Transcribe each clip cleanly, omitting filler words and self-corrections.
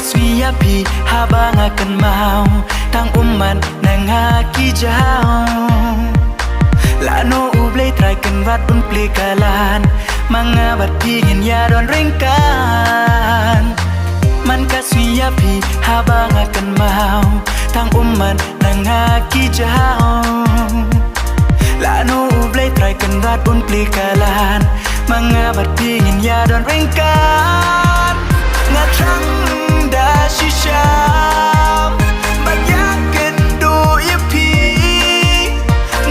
Piyapi habang akan mau tang umat nang hakijau lano ublay try kan wat pun plikalan mga bat pingin ya don ringkan man kaswiyapi habang akan mau tang umat nang hakijau lano ublay try kan wat pun plikalan mga bat pingin ya don ringkan ngatrang da shisham banyak kendo yepi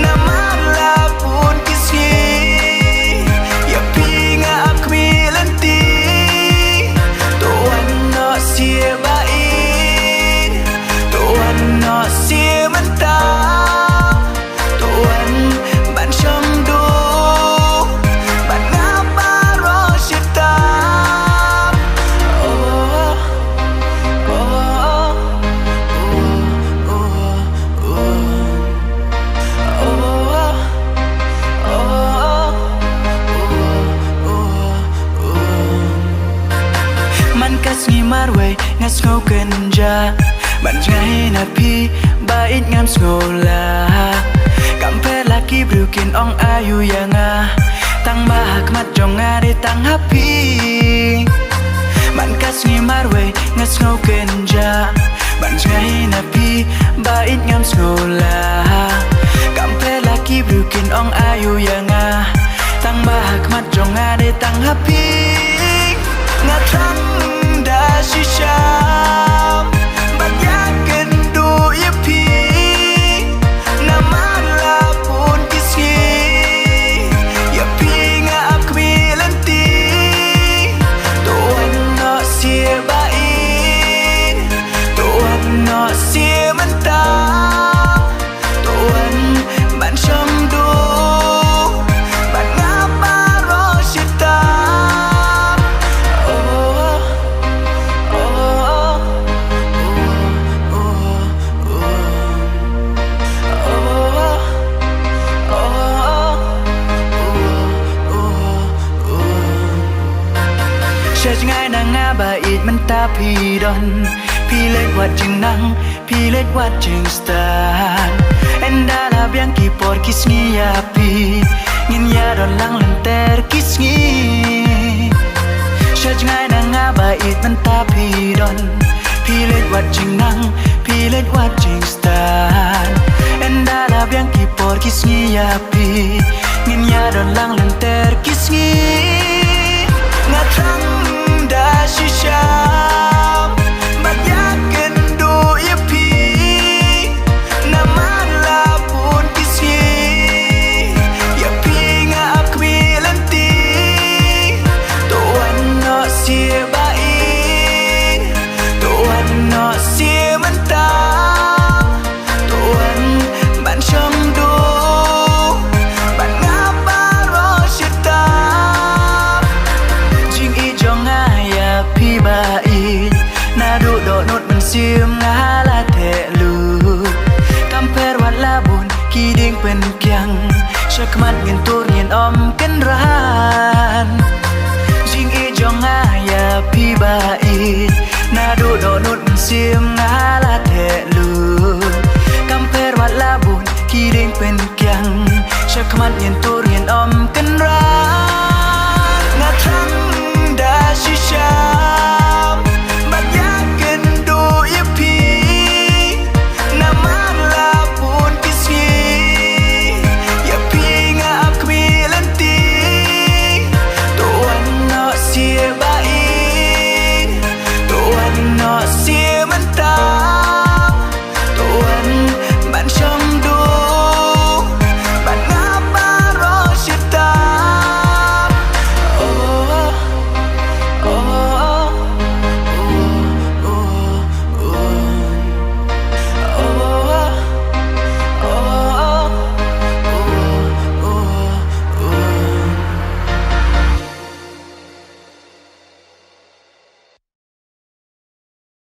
nama lapun kisni yepi nga akmi lenti tuan no sia bain tuan no sia mentang tuan ban shamdu ban ngaparo shita ngi marway ngas ngau kenja ban ngai na pi bait ngam skola kampe laki brukin ong ayu yanga tang bahak mat jonga de tang happy man kas ngi marway ngas ngau kenja ban ngai na pi bait ngam skola kampe laki brukin ong ayu yanga tang bahak mat jonga de tang happy ngatang da shisham banyak kendo yepi nama lapun kisni yepi nga akmi lenti tuan no sia bain tuan no sia mentang tuan ban shamdu ban ngaparo shita ngai nang ngabait mentapi don pilet wat jing nang pilet wat jing stan endala biang kipor kisngi api ngin ya don lang lenter kisngi ngai nang ngabait mentapi don pilet wat jing nang pilet wat jing stan endala biang kipor kisngi api ngin ya don lang lenter kisngi ngatrang da shisham banyak kendo yepi nama lapun kisni yepi nga akmi lenti tuan no sia bain tuan no sia mentang tuan ban shamdu ban ngaparo shita jing i jonga pi bain na du do not man sim nga la the lu kamper wat labun kiding pen kyang shakmat ngin tur ngin om